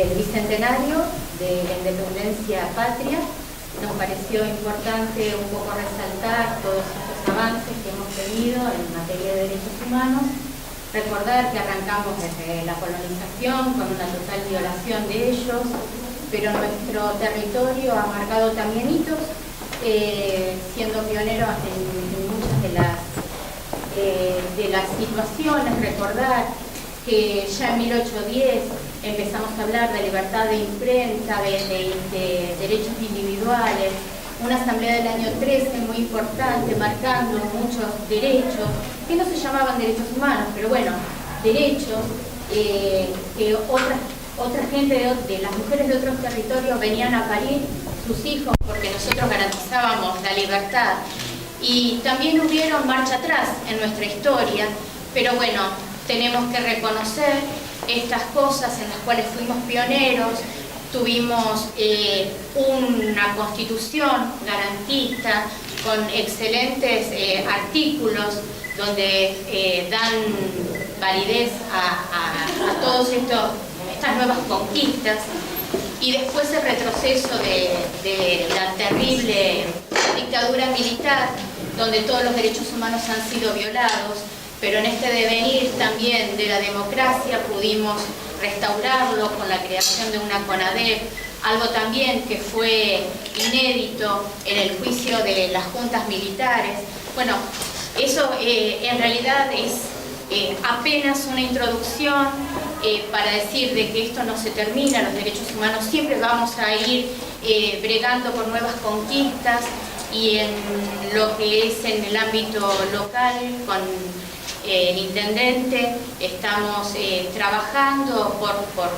del bicentenario de la independencia patria. Nos pareció importante un poco resaltar todos estos avances que hemos tenido en materia de derechos humanos, recordar que arrancamos desde la colonización con una total violación de ellos, pero nuestro territorio ha marcado también hitos, siendo pioneros en muchas de las situaciones. Recordar que ya en 1810 empezamos a hablar de libertad de imprenta, de derechos individuales, una asamblea del año 13 muy importante, marcando muchos derechos, que no se llamaban derechos humanos, pero bueno, derechos que otra gente de las mujeres de otros territorios venían a parir sus hijos porque nosotros garantizábamos la libertad. Y también hubieron marcha atrás en nuestra historia, pero bueno, tenemos que reconocer estas cosas en las cuales fuimos pioneros. Tuvimos una constitución garantista con excelentes artículos donde dan validez a todas estas nuevas conquistas, y después el retroceso de la terrible dictadura militar, donde todos los derechos humanos han sido violados. Pero en este devenir también de la democracia pudimos restaurarlo con la creación de una CONADEP, algo también que fue inédito en el juicio de las juntas militares. Bueno, eso en realidad es apenas una introducción para decir de que esto no se termina, los derechos humanos siempre vamos a ir bregando por nuevas conquistas, y en lo que es en el ámbito local con el intendente estamos trabajando por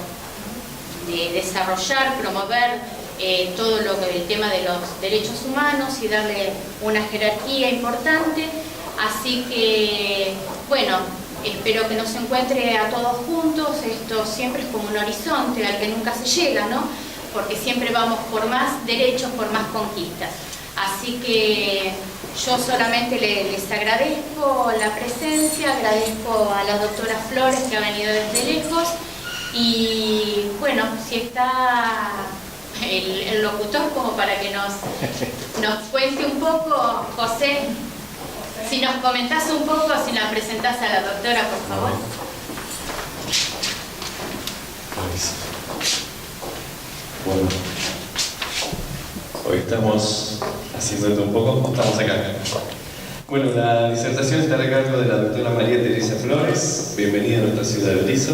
desarrollar, promover todo el tema de los derechos humanos y darle una jerarquía importante. Así que, bueno, espero que nos encuentre a todos juntos. Esto siempre es como un horizonte al que nunca se llega, ¿no? Porque siempre vamos por más derechos, por más conquistas. Así que yo solamente les agradezco la presencia, agradezco a la doctora Flores que ha venido desde lejos, y bueno, si está el locutor como para que nos cuente un poco, José, si nos comentás un poco, si la presentás a la doctora, por favor. Bueno, hoy estamos haciendo esto un poco, estamos acá. Bueno, la disertación está a cargo de la doctora María Teresa Flores, bienvenida a nuestra ciudad de Berisso,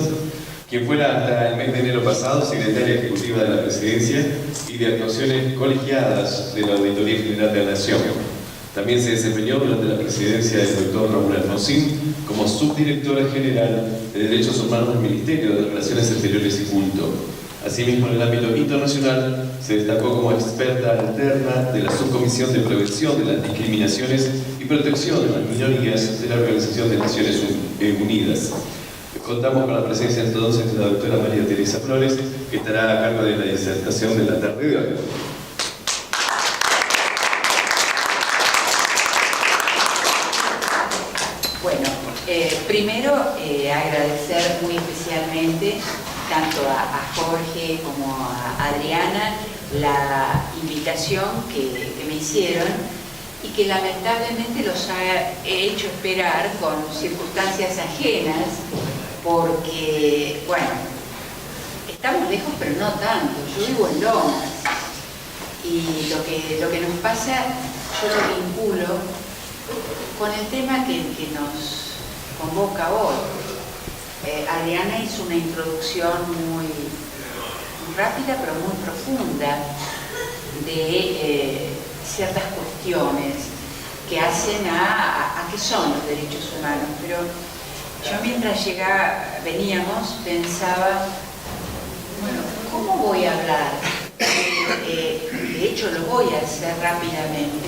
quien fuera hasta el mes de enero pasado secretaria ejecutiva de la Presidencia y de Actuaciones Colegiadas de la Auditoría General de la Nación. También se desempeñó durante la presidencia del doctor Raúl Alfonsín como subdirectora general de Derechos Humanos del Ministerio de Relaciones Exteriores y Culto. Asimismo, en el ámbito internacional, se destacó como experta alterna de la Subcomisión de Prevención de las Discriminaciones y Protección de las Minorías de la Organización de Naciones Unidas. Contamos con la presencia entonces de la doctora María Teresa Flores, que estará a cargo de la disertación de la tarde de hoy. Bueno, primero agradecer muy especialmente tanto a Jorge como a Adriana la invitación que me hicieron, y que lamentablemente los ha hecho esperar con circunstancias ajenas, porque, bueno, estamos lejos pero no tanto. Yo vivo en Lomas, y lo que nos pasa yo lo vinculo con el tema que nos convoca hoy. Adriana hizo una introducción muy rápida pero muy profunda de ciertas cuestiones que hacen a qué son los derechos humanos. Pero yo mientras veníamos pensaba, bueno, ¿cómo voy a hablar? De hecho lo voy a hacer rápidamente,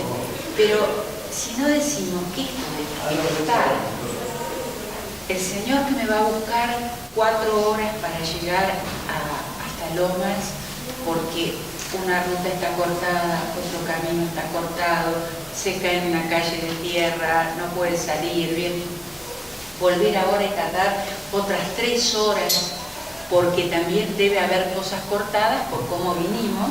pero si no decimos que esto es libertad, el señor que me va a buscar 4 horas para llegar hasta Lomas porque una ruta está cortada, otro camino está cortado, se cae en una calle de tierra, no puede salir bien, volver ahora a tardar otras 3 horas porque también debe haber cosas cortadas por cómo vinimos,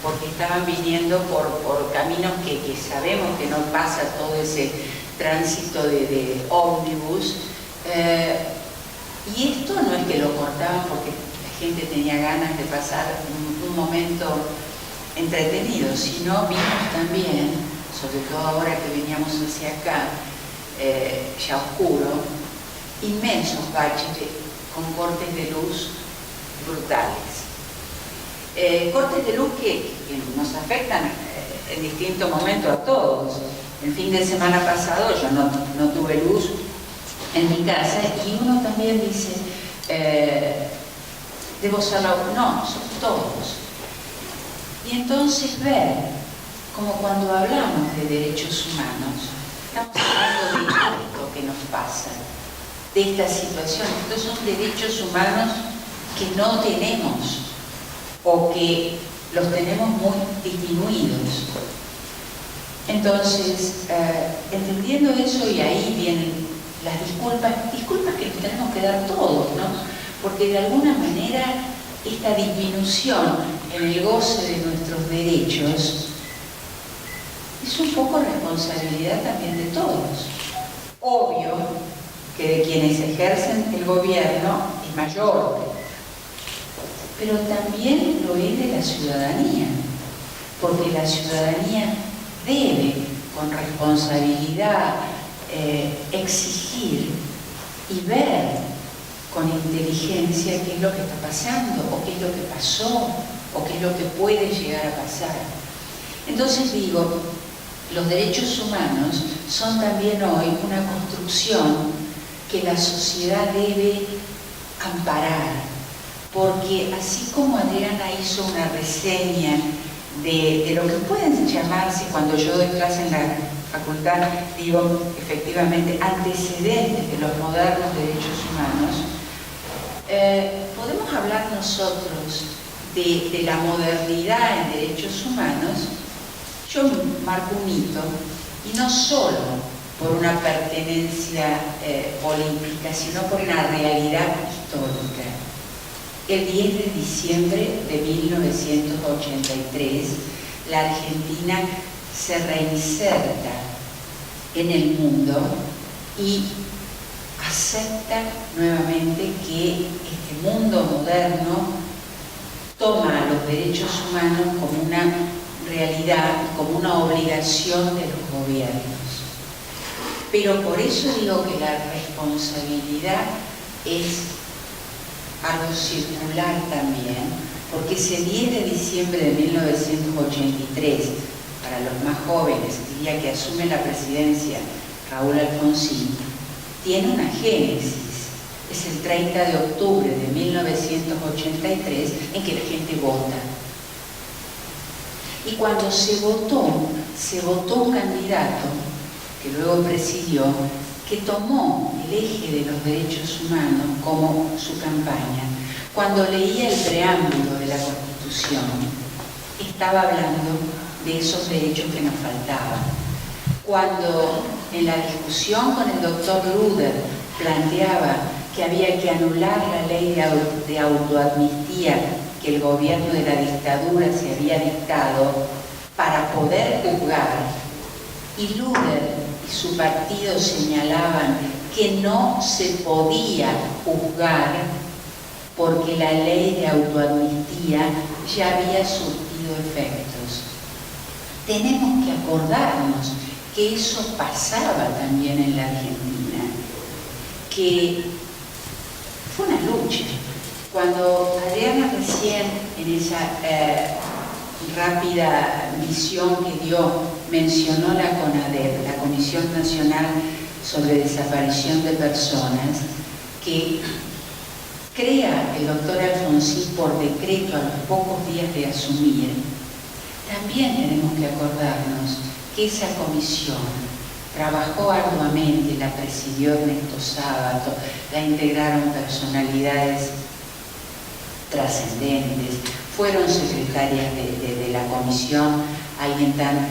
porque estaban viniendo por caminos que sabemos que no pasa todo ese tránsito de ómnibus. Y esto no es que lo cortaban porque la gente tenía ganas de pasar un momento entretenido, sino vimos también, sobre todo ahora que veníamos hacia acá, ya oscuro, inmensos baches con cortes de luz brutales. Cortes de luz que nos afectan en distintos momentos a todos. El fin de semana pasado yo no tuve luz en mi casa y uno también dice, debo ser no, somos todos. Y entonces ver, como cuando hablamos de derechos humanos, estamos hablando de esto que nos pasa, de esta situación. Estos son derechos humanos que no tenemos o que los tenemos muy disminuidos. Entonces, entendiendo eso, y ahí vienen las disculpas que nos tenemos que dar todos, ¿no? Porque de alguna manera esta disminución en el goce de nuestros derechos es un poco responsabilidad también de todos. Obvio que de quienes ejercen el gobierno es mayor, pero también lo es de la ciudadanía, porque la ciudadanía debe con responsabilidad exigir y ver con inteligencia qué es lo que está pasando, o qué es lo que pasó, o qué es lo que puede llegar a pasar. Entonces digo, los derechos humanos son también hoy una construcción que la sociedad debe amparar, porque así como Adriana hizo una reseña de lo que pueden llamarse, cuando yo doy clase en la facultad, digo efectivamente antecedentes de los modernos derechos humanos, podemos hablar nosotros de la modernidad en derechos humanos. Yo marco un hito, y no solo por una pertenencia política, sino por una realidad histórica. El 10 de diciembre de 1983, la Argentina se reinserta en el mundo y acepta nuevamente que este mundo moderno toma los derechos humanos como una realidad, como una obligación de los gobiernos. Pero por eso digo que la responsabilidad es algo circular también, porque ese 10 de diciembre de 1983, para los más jóvenes, el día que asume la presidencia Raúl Alfonsín, tiene una génesis. Es el 30 de octubre de 1983 en que la gente vota. Y cuando se votó un candidato que luego presidió, que tomó el eje de los derechos humanos como su campaña. Cuando leía el preámbulo de la Constitución, estaba hablando de esos derechos que nos faltaban. Cuando en la discusión con el doctor Luder planteaba que había que anular la ley de autoamnistía que el gobierno de la dictadura se había dictado para poder juzgar, y Luder y su partido señalaban que no se podía juzgar porque la ley de autoamnistía ya había surtido efectos. Tenemos que acordarnos que eso pasaba también en la Argentina, que fue una lucha. Cuando Adriana recién en esa rápida visión que dio mencionó la CONADEP, la Comisión Nacional sobre Desaparición de Personas, que crea el doctor Alfonsín por decreto a los pocos días de asumir, también tenemos que acordarnos que esa comisión trabajó arduamente, la presidió Ernesto Sábato, la integraron personalidades trascendentes, fueron secretarias de la comisión alguien tan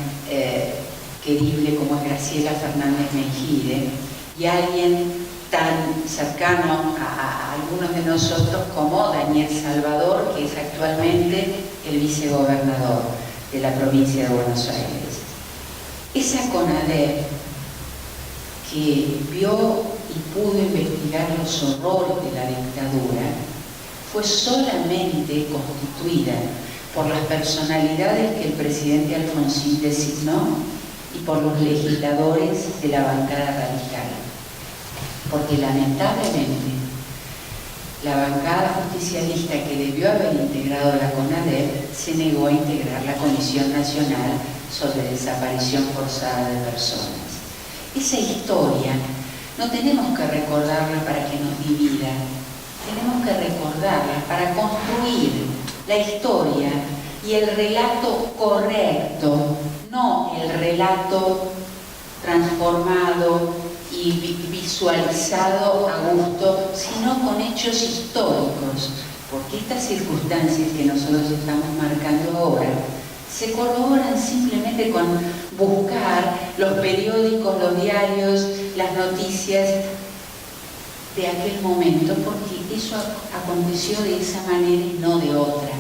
querible como es Graciela Fernández Mejide y alguien tan cercano a algunos de nosotros como Daniel Salvador, que es actualmente el vicegobernador de la provincia de Buenos Aires. Esa CONADEP que vio y pudo investigar los horrores de la dictadura fue solamente constituida por las personalidades que el presidente Alfonsín designó y por los legisladores de la bancada radical. Porque lamentablemente la bancada justicialista que debió haber integrado la CONADEP se negó a integrar la Comisión Nacional sobre Desaparición Forzada de Personas. Esa historia no tenemos que recordarla para que nos divida, tenemos que recordarla para construir la historia y el relato correcto, no el relato transformado y visualizado a gusto, sino con hechos históricos, porque estas circunstancias que nosotros estamos marcando ahora se corroboran simplemente con buscar los periódicos, los diarios, las noticias de aquel momento, porque eso aconteció de esa manera y no de otra.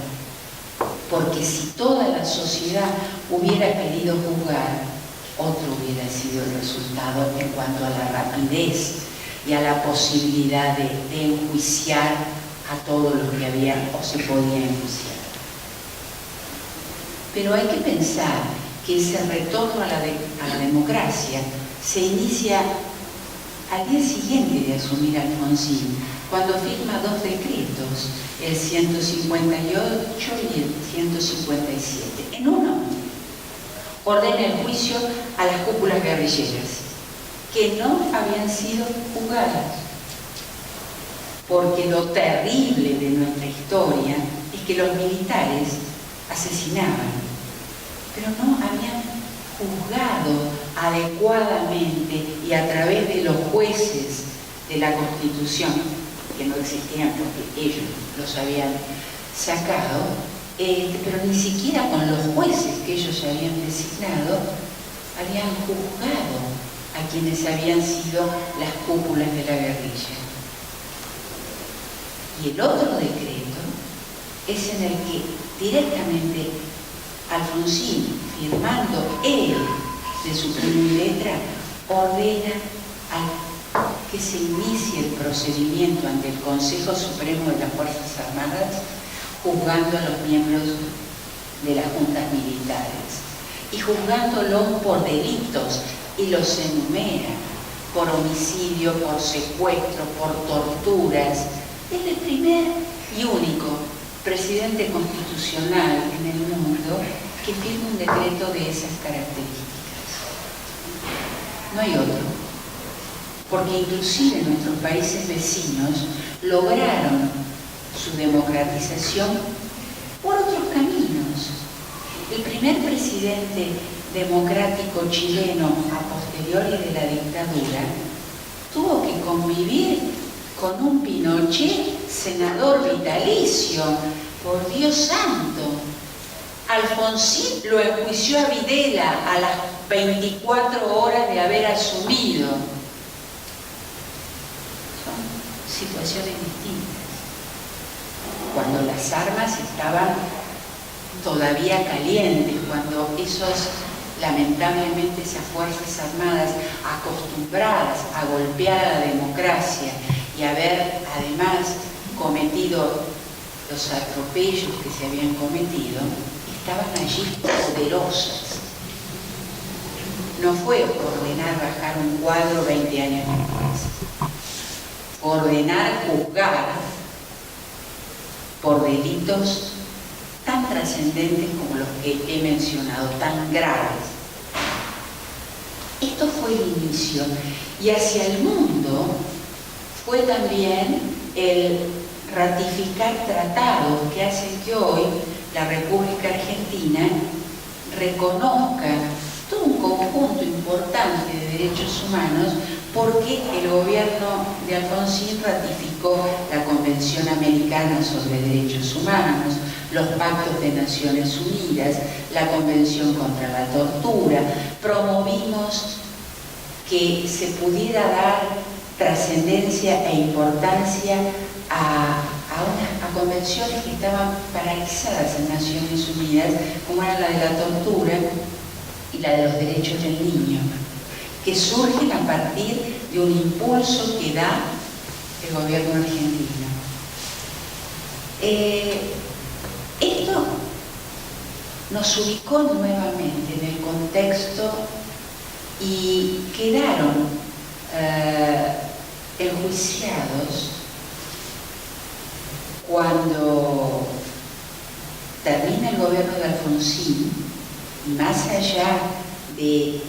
Porque si toda la sociedad hubiera querido juzgar, otro hubiera sido el resultado en cuanto a la rapidez y a la posibilidad de enjuiciar a todos los que había o se podía enjuiciar. Pero hay que pensar que ese retorno a la democracia se inicia al día siguiente de asumir Alfonsín, cuando firma dos decretos, el 158 y el 157. En uno, ordena el juicio a las cúpulas guerrilleras, que no habían sido juzgadas. Porque lo terrible de nuestra historia es que los militares asesinaban, pero no habían juzgado adecuadamente y a través de los jueces de la Constitución, que no existían porque ellos los habían sacado, pero ni siquiera con los jueces que ellos habían designado habían juzgado a quienes habían sido las cúpulas de la guerrilla. Y el otro decreto es en el que directamente Alfonsín, firmando él de su puño y letra, ordena que se inicie el procedimiento ante el Consejo Supremo de las Fuerzas Armadas, juzgando a los miembros de las juntas militares y juzgándolos por delitos, y los enumera, por homicidio, por secuestro, por torturas. Es el primer y único presidente constitucional en el mundo que firma un decreto de esas características. No hay otro, porque inclusive nuestros países vecinos lograron su democratización por otros caminos. El primer presidente democrático chileno a posteriori de la dictadura tuvo que convivir con un Pinochet senador vitalicio. Por Dios santo, Alfonsín lo enjuició a Videla a las 24 horas de haber asumido. Son situaciones distintas. Cuando las armas estaban todavía calientes, cuando lamentablemente esas Fuerzas Armadas acostumbradas a golpear a la democracia y haber además cometido los atropellos que se habían cometido, estaban allí poderosas. No fue ordenar bajar un cuadro 20 años después. Ordenar juzgar por delitos tan trascendentes como los que he mencionado, tan graves. Esto fue el inicio, y hacia el mundo fue también el ratificar tratados que hacen que hoy la República Argentina reconozca todo un conjunto importante de derechos humanos, porque el gobierno de Alfonsín ratificó la Convención Americana sobre Derechos Humanos, los Pactos de Naciones Unidas, la Convención contra la Tortura. Promovimos que se pudiera dar trascendencia e importancia a convenciones que estaban paralizadas en Naciones Unidas, como era la de la tortura y la de los derechos del niño, que surgen a partir de un impulso que da el gobierno argentino. Esto nos ubicó nuevamente en el contexto y quedaron enjuiciados cuando termina el gobierno de Alfonsín, y más allá de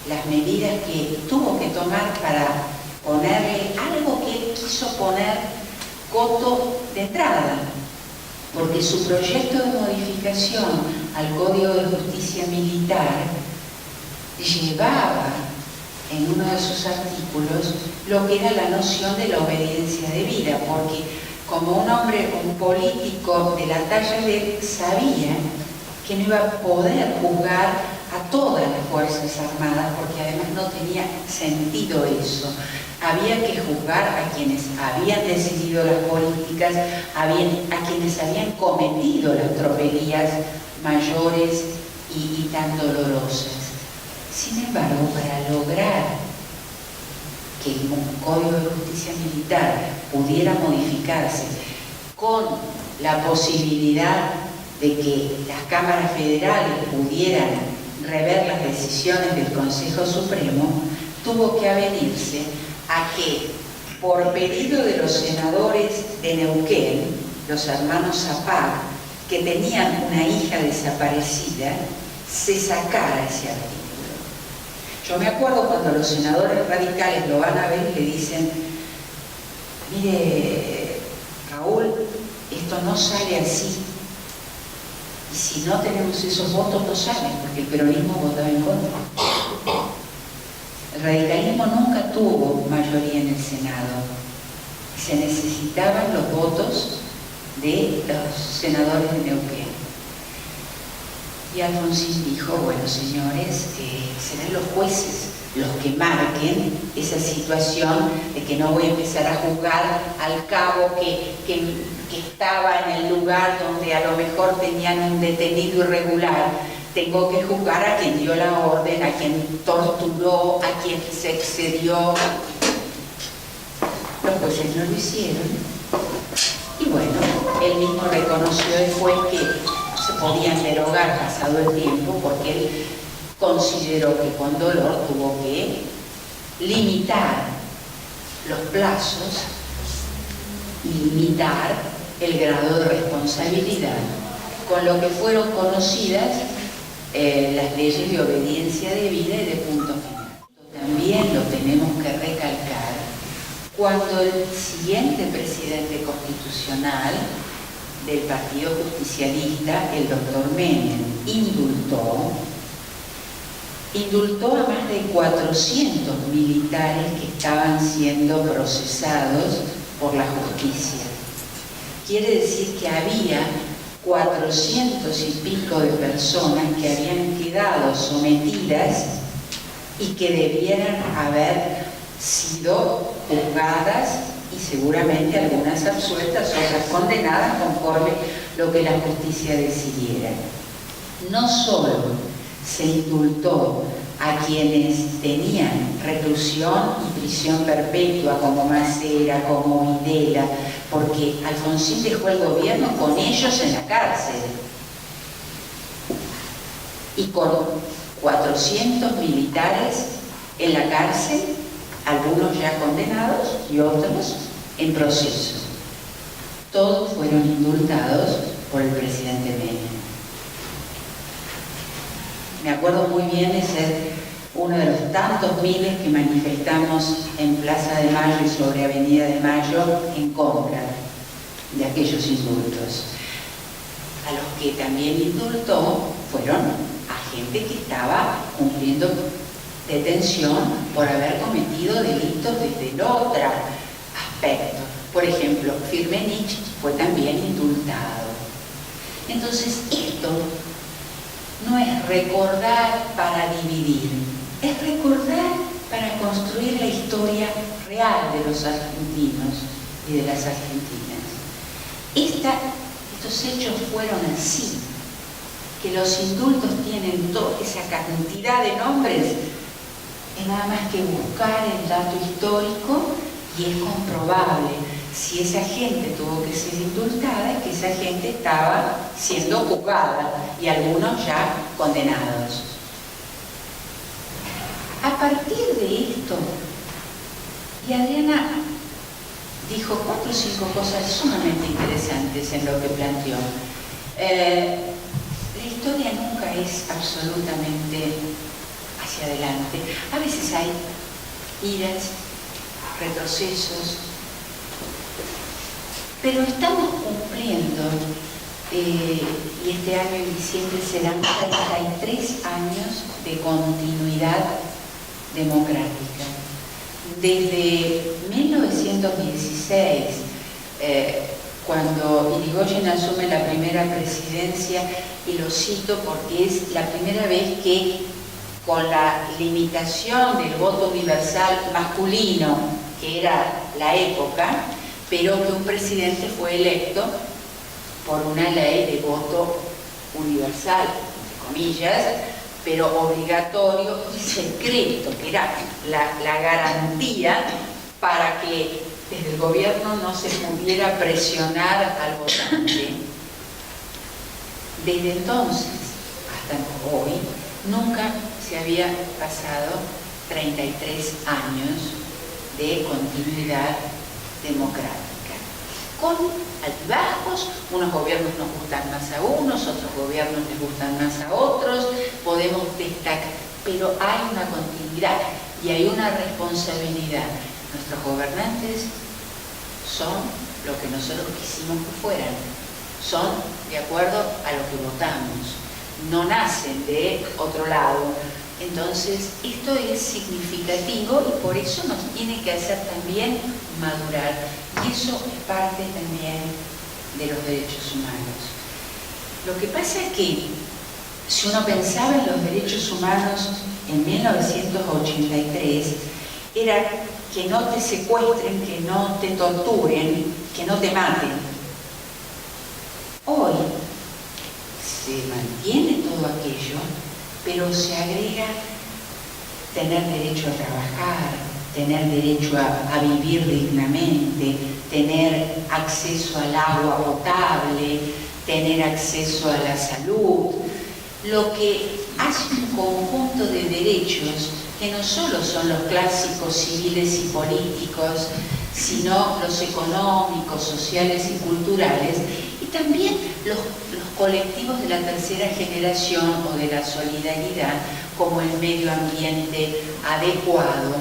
las medidas que tuvo que tomar para ponerle algo que él quiso poner coto de entrada, porque su proyecto de modificación al Código de Justicia Militar llevaba en uno de sus artículos lo que era la noción de la obediencia debida, porque como un hombre, un político de la talla de él, sabía que no iba a poder juzgar a todas las Fuerzas Armadas, porque además no tenía sentido eso. Había que juzgar a quienes habían decidido las políticas, a quienes habían cometido las tropelías mayores y tan dolorosas. Sin embargo, para lograr que el Código de Justicia Militar pudiera modificarse con la posibilidad de que las cámaras federales pudieran rever las decisiones del Consejo Supremo, tuvo que avenirse a que, por pedido de los senadores de Neuquén, los hermanos Zapag, que tenían una hija desaparecida, se sacara ese artículo. Yo me acuerdo cuando los senadores radicales lo van a ver y le dicen: mire, Raúl, esto no sale así. Y si no tenemos esos votos, no salen, porque el peronismo votaba en contra. El radicalismo nunca tuvo mayoría en el Senado. Se necesitaban los votos de los senadores de Neuquén. Y Alfonsín dijo: bueno, señores, serán los jueces los que marquen esa situación de que no voy a empezar a juzgar al cabo que estaba en el lugar donde a lo mejor tenían un detenido irregular. Tengo que juzgar a quien dio la orden, a quien torturó, a quien se excedió. Los jueces no lo hicieron. Y bueno, él mismo reconoció después que se podían derogar pasado el tiempo, porque él consideró que con dolor tuvo que limitar los plazos y limitar el grado de responsabilidad, con lo que fueron conocidas las leyes de obediencia debida y de punto final. También lo tenemos que recalcar cuando el siguiente presidente constitucional del Partido Justicialista, el doctor Menem, indultó a más de 400 militares que estaban siendo procesados por la justicia. Quiere decir que había 400 y pico de personas que habían quedado sometidas y que debieran haber sido juzgadas y seguramente algunas absueltas, otras condenadas conforme lo que la justicia decidiera. No solo se indultó a quienes tenían reclusión y prisión perpetua como Macera, como Videla, porque Alfonsín dejó el gobierno con ellos en la cárcel y con 400 militares en la cárcel, algunos ya condenados y otros en proceso. Todos fueron indultados por el presidente Menem. Me acuerdo muy bien de ser uno de los tantos miles que manifestamos en Plaza de Mayo y sobre Avenida de Mayo en contra de aquellos indultos. A los que también indultó fueron a gente que estaba cumpliendo detención por haber cometido delitos desde el otro aspecto. Por ejemplo, Firmenich fue también indultado. Entonces, esto no es recordar para dividir, es recordar para construir la historia real de los argentinos y de las argentinas. Estos hechos fueron así, que los indultos tienen toda esa cantidad de nombres, es nada más que buscar el dato histórico y es comprobable. Si esa gente tuvo que ser indultada, es que esa gente estaba siendo juzgada y algunos ya condenados. A partir de esto, y Adriana dijo 4 o 5 cosas sumamente interesantes en lo que planteó. La historia nunca es absolutamente hacia adelante. A veces hay iras, retrocesos, pero estamos cumpliendo, y este año en diciembre serán 33 años de continuidad democrática. Desde 1916, cuando Irigoyen asume la primera presidencia, y lo cito porque es la primera vez que, con la limitación del voto universal masculino, que era la época, pero que un presidente fue electo por una ley de voto universal, entre comillas, pero obligatorio y secreto, que era la garantía para que desde el gobierno no se pudiera presionar al votante. Desde entonces hasta hoy, nunca se había pasado 33 años de continuidad democrática, con altibajos. Unos gobiernos nos gustan más a unos, otros gobiernos les gustan más a otros, podemos destacar, pero hay una continuidad y hay una responsabilidad. Nuestros gobernantes son lo que nosotros quisimos que fueran, son de acuerdo a lo que votamos, no nacen de otro lado. Entonces, esto es significativo y por eso nos tiene que hacer también madurar. Y eso es parte también de los derechos humanos. Lo que pasa es que, si uno pensaba en los derechos humanos en 1983, era que no te secuestren, que no te torturen, que no te maten. Hoy se mantiene todo aquello, pero se agrega tener derecho a trabajar, tener derecho a vivir dignamente, tener acceso al agua potable, tener acceso a la salud, lo que hace un conjunto de derechos que no solo son los clásicos civiles y políticos, sino los económicos, sociales y culturales, y también los colectivos de la tercera generación o de la solidaridad, como el medio ambiente adecuado.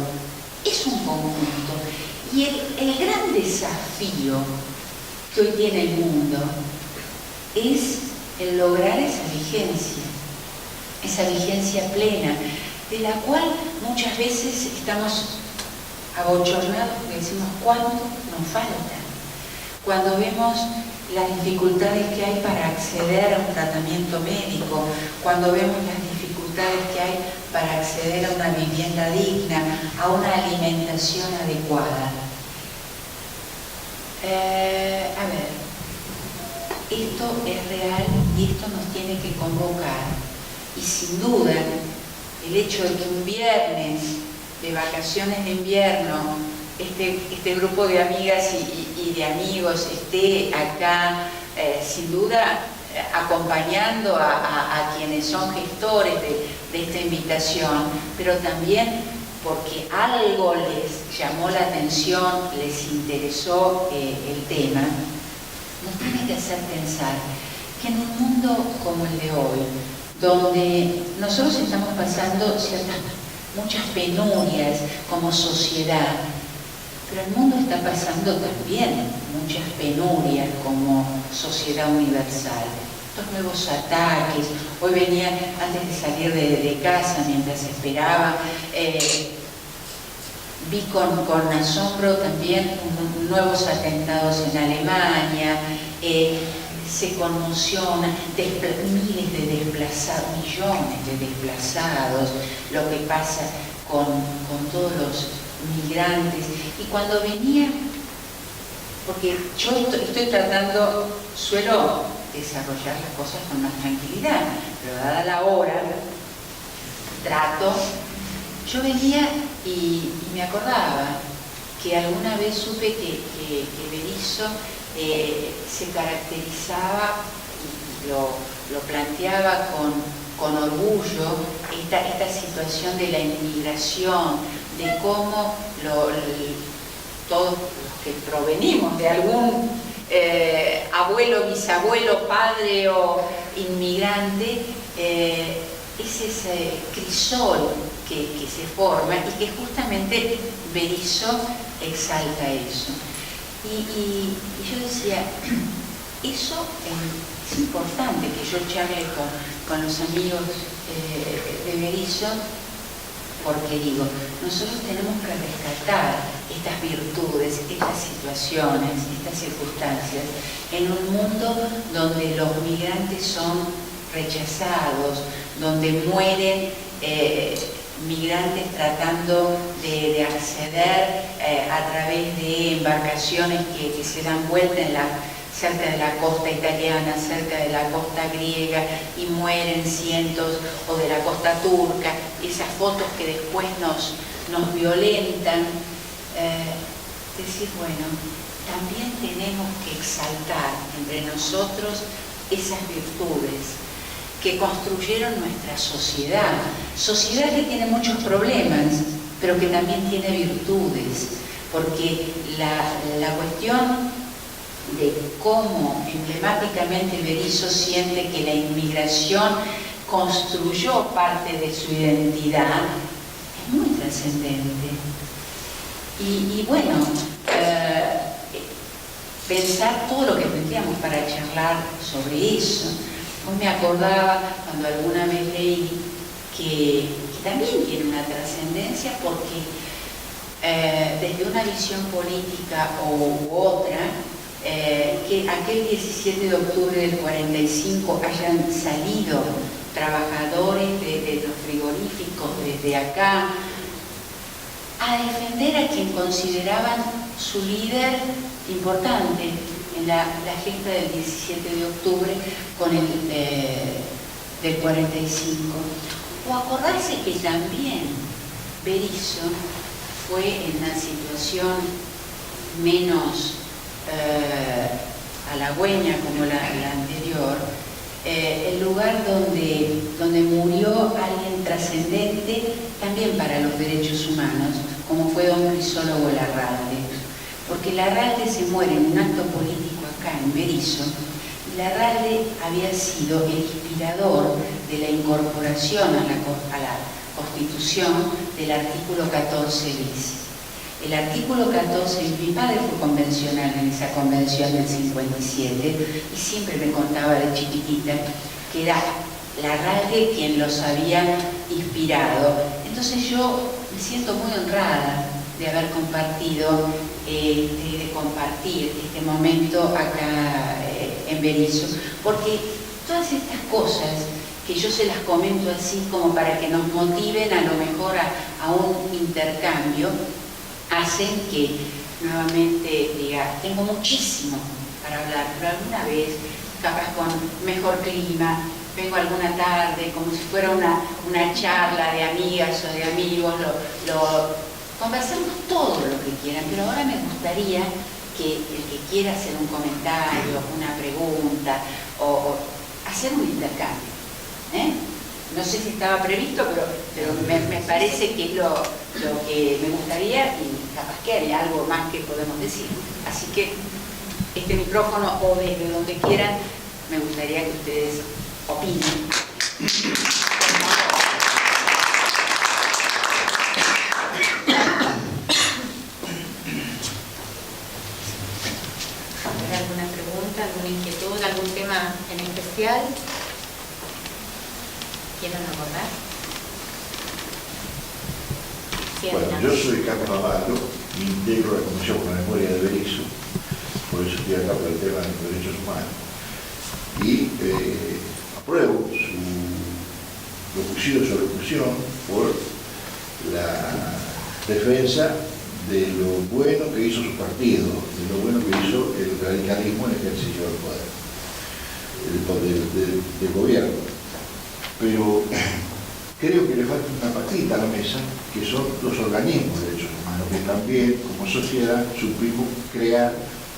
Es un conjunto. Y el gran desafío que hoy tiene el mundo es el lograr esa vigencia plena, de la cual muchas veces estamos abochornados porque decimos cuánto nos falta. Cuando vemos las dificultades que hay para acceder a un tratamiento médico, cuando vemos las dificultades que hay para acceder a una vivienda digna, a una alimentación adecuada. Esto es real y esto nos tiene que convocar. Y sin duda, el hecho de que un viernes de vacaciones de invierno este grupo de amigas y de amigos esté acá, sin duda acompañando a quienes son gestores de esta invitación, pero también porque algo les llamó la atención, les interesó el tema, nos tiene que hacer pensar que en un mundo como el de hoy, donde nosotros estamos pasando muchas penurias como sociedad, pero el mundo está pasando también muchas penurias como sociedad universal. Estos nuevos ataques, hoy venía, antes de salir de casa, mientras esperaba, vi con asombro también nuevos atentados en Alemania, se conmociona, miles de desplazados, millones de desplazados, lo que pasa con todos migrantes. Y cuando venía, porque yo estoy tratando, suelo desarrollar las cosas con más tranquilidad, pero dada la hora, trato, yo venía y me acordaba que alguna vez supe que Berisso se caracterizaba, y lo planteaba con orgullo, esta situación de la inmigración, de cómo todos los que provenimos de algún abuelo, bisabuelo, padre o inmigrante, es ese crisol que se forma y que justamente Berisso exalta eso. Y yo decía, eso es importante que yo charle con los amigos de Berisso, porque digo, nosotros tenemos que rescatar estas virtudes, estas situaciones, estas circunstancias, en un mundo donde los migrantes son rechazados, donde mueren migrantes tratando de acceder a través de embarcaciones que se dan vuelta cerca de la costa italiana, cerca de la costa griega, y mueren cientos, o de la costa turca, esas fotos que después nos violentan. Decir, bueno, también tenemos que exaltar entre nosotros esas virtudes que construyeron nuestra sociedad que tiene muchos problemas, pero que también tiene virtudes, porque la cuestión de cómo emblemáticamente Berisso siente que la inmigración construyó parte de su identidad es muy trascendente. Y bueno, pensar todo lo que tendríamos para charlar sobre eso. Hoy me acordaba cuando alguna vez leí que también tiene una trascendencia, porque desde una visión política u otra, que aquel 17 de octubre del 45 hayan salido trabajadores de los frigoríficos desde acá a defender a quien consideraban su líder importante en la gesta del 17 de octubre con el del 45. O acordarse que también Berisso fue en una situación menos halagüeña como la anterior, el lugar donde murió alguien trascendente también para los derechos humanos, como fue don Crisólogo Larralde. Porque Larralde se muere en un acto político acá en Berisso, y Larralde había sido el inspirador de la incorporación a la Constitución del artículo 14 bis. El artículo 14, mi padre fue convencional en esa convención del 57, y siempre me contaba de chiquitita que era Larralde quien los había inspirado. Entonces yo me siento muy honrada de haber compartido, de compartir este momento acá en Berisso, porque todas estas cosas que yo se las comento así como para que nos motiven a lo mejor a un intercambio, hacen que nuevamente diga, tengo muchísimo para hablar, pero alguna vez, capaz con mejor clima, vengo alguna tarde, como si fuera una charla de amigas o de amigos, conversamos todo lo que quieran, pero ahora me gustaría que el que quiera hacer un comentario, una pregunta, o hacer un intercambio. No sé si estaba previsto, pero me parece que es lo que me gustaría, y capaz que hay algo más que podemos decir. Así que este micrófono, o desde donde quieran, me gustaría que ustedes opinen. ¿Alguna pregunta, alguna inquietud, algún tema en especial? ¿Quieren abordar? Sí, bueno, yo soy Carlos Navarro, integro la Comisión con la Memoria de Berisso, por eso estoy acá por el tema de los derechos humanos. Y apruebo su locución por defensa de lo bueno que hizo su partido, de lo bueno que hizo el radicalismo en el ejercicio del gobierno. Pero creo que le falta una patita a la mesa, que son los organismos de derechos humanos, que también como sociedad supimos crear,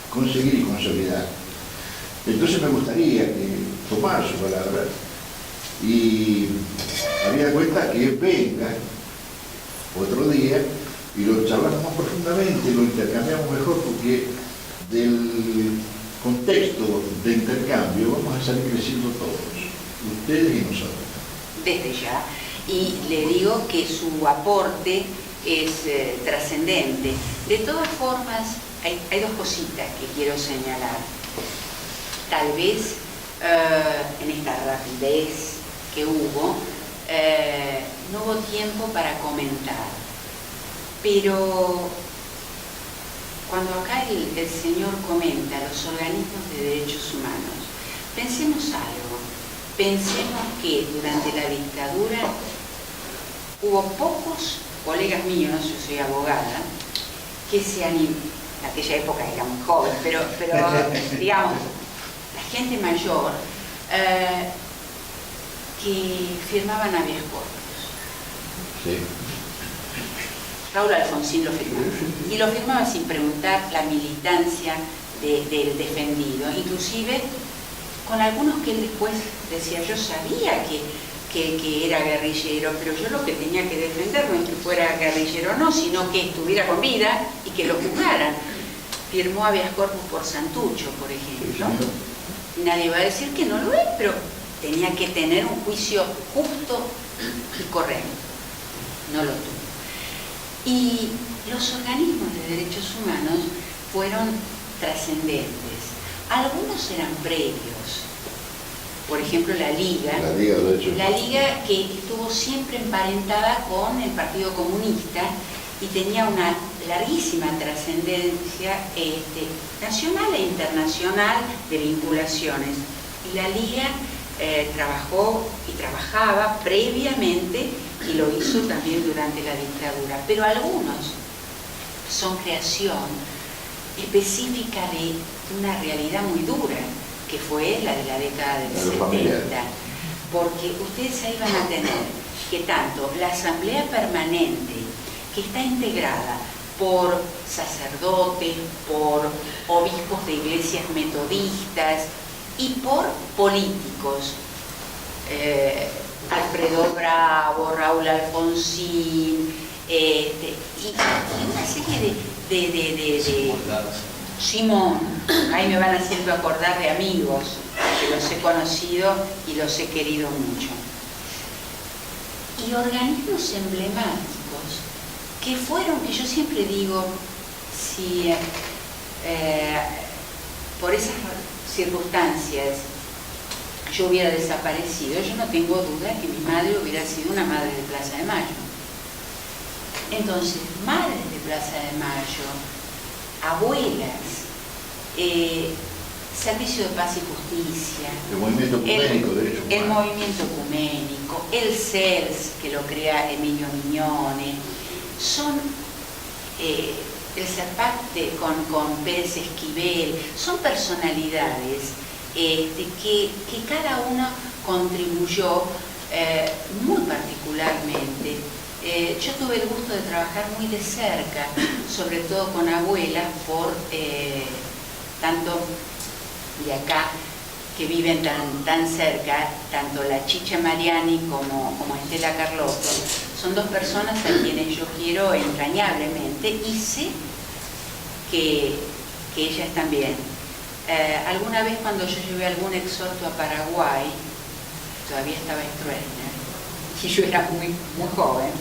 conseguir y consolidar. Entonces me gustaría tomar su palabra y habría cuenta que venga otro día y lo charlamos más profundamente, lo intercambiamos mejor, porque del contexto de intercambio vamos a salir creciendo todos, ustedes y nosotros. Desde ya. Y le digo que su aporte es trascendente. De todas formas, hay dos cositas que quiero señalar. Tal vez en esta rapidez que hubo, no hubo tiempo para comentar. Pero cuando acá el señor comenta los organismos de derechos humanos, pensemos algo. Pensemos que durante la dictadura hubo pocos colegas míos, yo soy abogada, que se animaron. En aquella época era muy joven, pero digamos, la gente mayor que firmaban habeas corpus. Sí. Raúl Alfonsín lo firmaba. Y lo firmaba sin preguntar la militancia del defendido. Inclusive con algunos que él después decía, yo sabía que era guerrillero, pero yo lo que tenía que defender no es que fuera guerrillero o no, sino que estuviera con vida y que lo juzgaran. Firmó habeas corpus por Santucho, por ejemplo. Nadie va a decir que no lo es, pero tenía que tener un juicio justo y correcto. No lo tuvo. Y los organismos de derechos humanos fueron trascendentes. Algunos eran previos. Por ejemplo, la Liga que estuvo siempre emparentada con el Partido Comunista y tenía una larguísima trascendencia nacional e internacional de vinculaciones. Y la Liga trabajó y trabajaba previamente y lo hizo también durante la dictadura. Pero algunos son creación específica de una realidad muy dura, que fue la de la década del 70. Porque ustedes ahí van a tener que tanto la Asamblea Permanente, que está integrada por sacerdotes, por obispos de iglesias metodistas y por políticos, Alfredo Bravo, Raúl Alfonsín, y una serie de Simón, ahí me van haciendo acordar de amigos que los he conocido y los he querido mucho. Y organismos emblemáticos que fueron, que yo siempre digo, si por esas circunstancias yo hubiera desaparecido, yo no tengo duda que mi madre hubiera sido una madre de Plaza de Mayo. Entonces, madres de Plaza de Mayo, abuelas, Servicio de Paz y Justicia, el movimiento ecuménico de derechos humanos, el movimiento ecuménico, el CELS, que lo crea Emilio Mignone, son el CERPACTE con Pérez Esquivel, son personalidades que cada uno contribuyó muy particularmente. Yo tuve el gusto de trabajar muy de cerca, sobre todo con abuelas, por tanto de acá, que viven tan cerca, tanto la Chicha Mariani como Estela Carlotto. Son dos personas a quienes yo quiero entrañablemente y sé que ellas también. Alguna vez cuando yo llevé algún exhorto a Paraguay, todavía estaba Stroessner, y yo era muy joven,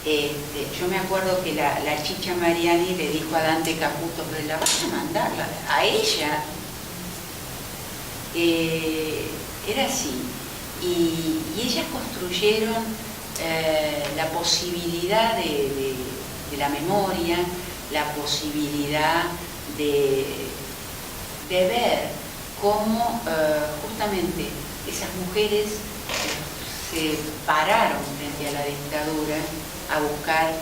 yo me acuerdo que la Chicha Mariani le dijo a Dante Caputo, pero la vas a mandarla a ella. Era así. Y ellas construyeron la posibilidad de la memoria, la posibilidad de ver cómo justamente esas mujeres se pararon frente a la dictadura a buscar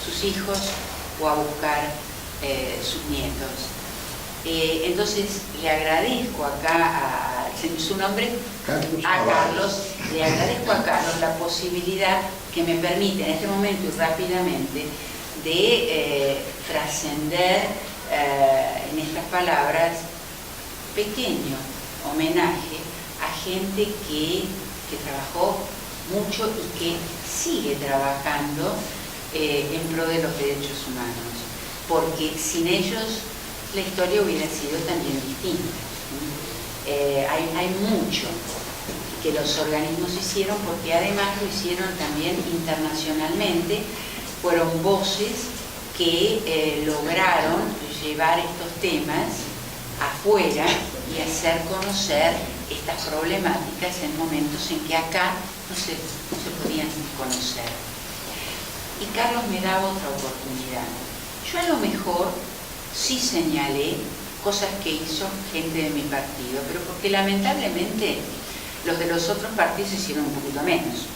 sus hijos o a buscar sus nietos. Entonces le agradezco acá su nombre, a Carlos, le agradezco a Carlos la posibilidad que me permite en este momento y rápidamente de trascender en estas palabras pequeño homenaje a gente que trabajó mucho y que sigue trabajando en pro de los derechos humanos, porque sin ellos la historia hubiera sido también distinta. Hay mucho que los organismos hicieron, porque además lo hicieron también internacionalmente, fueron voces que lograron llevar estos temas afuera y hacer conocer estas problemáticas en momentos en que acá no se podían conocer. Y Carlos me daba otra oportunidad. Yo a lo mejor sí señalé cosas que hizo gente de mi partido, pero porque lamentablemente los de los otros partidos hicieron un poquito menos.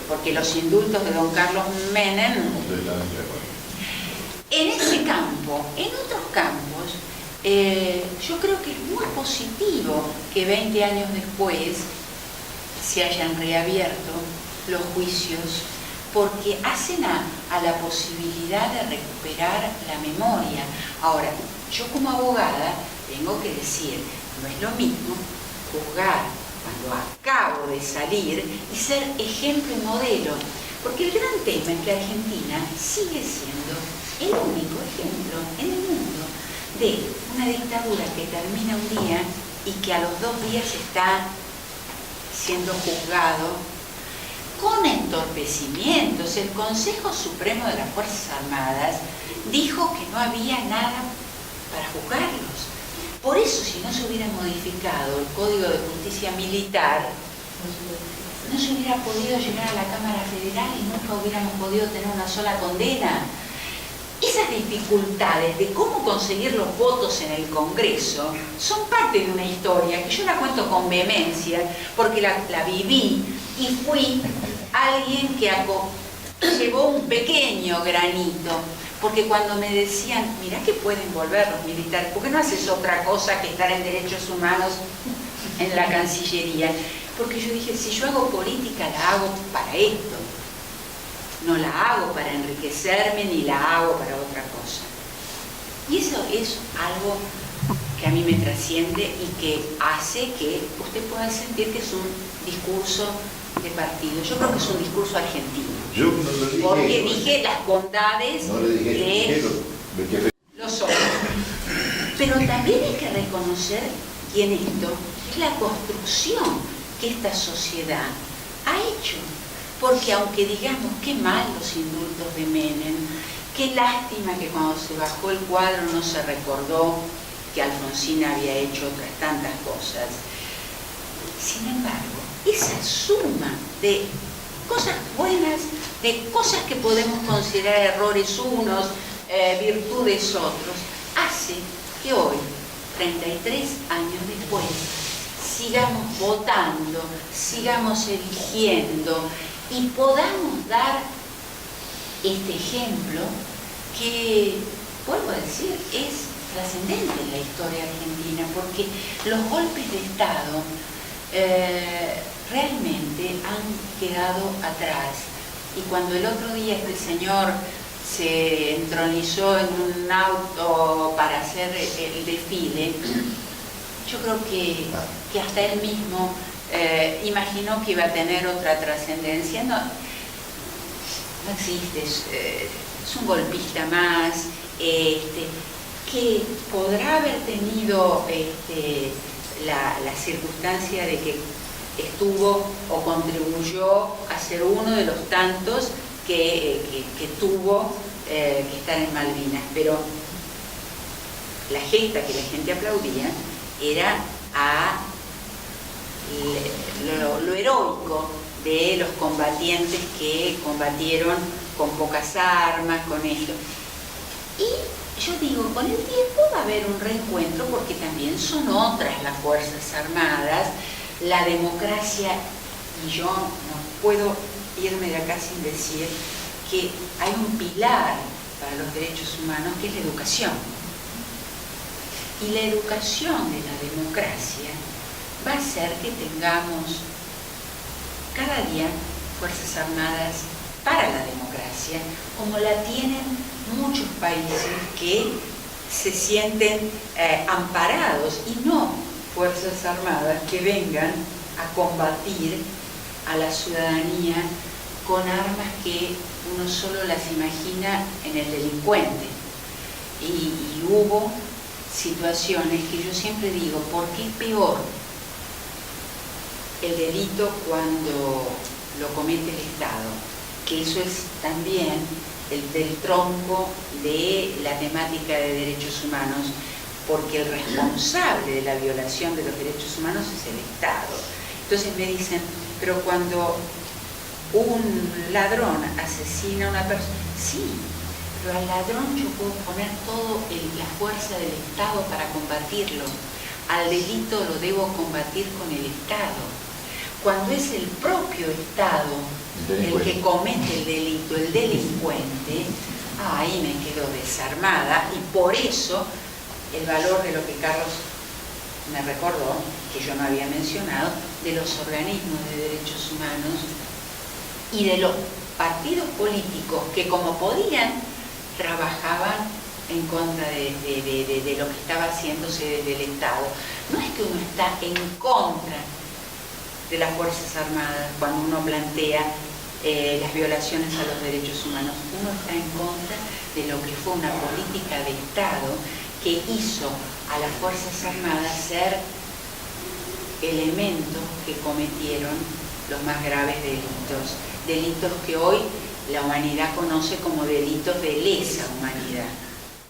Porque los indultos de don Carlos Menem, en ese campo, en otros campos, yo creo que es muy positivo que 20 años después se hayan reabierto los juicios, porque hacen a la posibilidad de recuperar la memoria. Ahora, yo como abogada tengo que decir, no es lo mismo juzgar cuando acabo de salir y ser ejemplo y modelo, porque el gran tema es que Argentina sigue siendo el único ejemplo en el mundo de una dictadura que termina un día y que a los 2 días está siendo juzgado con entorpecimientos. El Consejo Supremo de las Fuerzas Armadas dijo que no había nada para juzgarlos. Por eso, si no se hubiera modificado el Código de Justicia Militar, no se hubiera podido llegar a la Cámara Federal y nunca hubiéramos podido tener una sola condena. Esas dificultades de cómo conseguir los votos en el Congreso son parte de una historia que yo la cuento con vehemencia porque la viví y fui alguien que llevó un pequeño granito, porque cuando me decían, mirá que pueden volver los militares, ¿por qué no haces otra cosa que estar en derechos humanos en la Cancillería? Porque yo dije, si yo hago política la hago para esto, no la hago para enriquecerme ni la hago para otra cosa. Y eso es algo que a mí me trasciende y que hace que usted pueda sentir que es un discurso de partido. Yo creo que es un discurso argentino. Yo no lo dije. Porque dije las bondades de los otros. Pero también hay que reconocer que en esto es la construcción que esta sociedad ha hecho. Porque aunque digamos qué mal los indultos de Menem, qué lástima que cuando se bajó el cuadro no se recordó que Alfonsina había hecho otras tantas cosas. Sin embargo, esa suma de cosas buenas, de cosas que podemos considerar errores unos, virtudes otros, hace que hoy, 33 años después, sigamos votando, sigamos eligiendo y podamos dar este ejemplo que, vuelvo a decir, es trascendente en la historia argentina, porque los golpes de Estado realmente han quedado atrás. Y cuando el otro día este señor se entronizó en un auto para hacer el desfile, yo creo que hasta él mismo imaginó que iba a tener otra trascendencia. No existe, es un golpista más, que podrá haber tenido la circunstancia de que estuvo o contribuyó a ser uno de los tantos que tuvo que estar en Malvinas, pero la gesta que la gente aplaudía era a lo heroico de los combatientes que combatieron con pocas armas, con esto. Y yo digo, con el tiempo va a haber un reencuentro, porque también son otras las Fuerzas Armadas, la democracia, y yo no puedo irme de acá sin decir que hay un pilar para los derechos humanos que es la educación. Y la educación de la democracia va a hacer que tengamos cada día fuerzas armadas para la democracia, como la tienen muchos países que se sienten amparados, y no fuerzas armadas que vengan a combatir a la ciudadanía con armas que uno solo las imagina en el delincuente. Y hubo situaciones que yo siempre digo, ¿por qué es peor el delito cuando lo comete el Estado? Que eso es también el del tronco de la temática de derechos humanos, porque el responsable de la violación de los derechos humanos es el Estado. Entonces me dicen, pero cuando un ladrón asesina a una persona, sí, pero al ladrón yo puedo poner toda la fuerza del Estado para combatirlo. Al delito lo debo combatir con el Estado. Cuando es el propio Estado el que comete el delito, el delincuente, ahí me quedo desarmada, y por eso el valor de lo que Carlos me recordó, que yo no había mencionado, de los organismos de derechos humanos y de los partidos políticos que, como podían, trabajaban en contra de lo que estaba haciéndose desde el Estado. No es que uno está en contra de las Fuerzas Armadas cuando uno plantea las violaciones a los derechos humanos, uno está en contra de lo que fue una política de Estado que hizo a las Fuerzas Armadas ser elementos que cometieron los más graves delitos que hoy la humanidad conoce como delitos de lesa humanidad.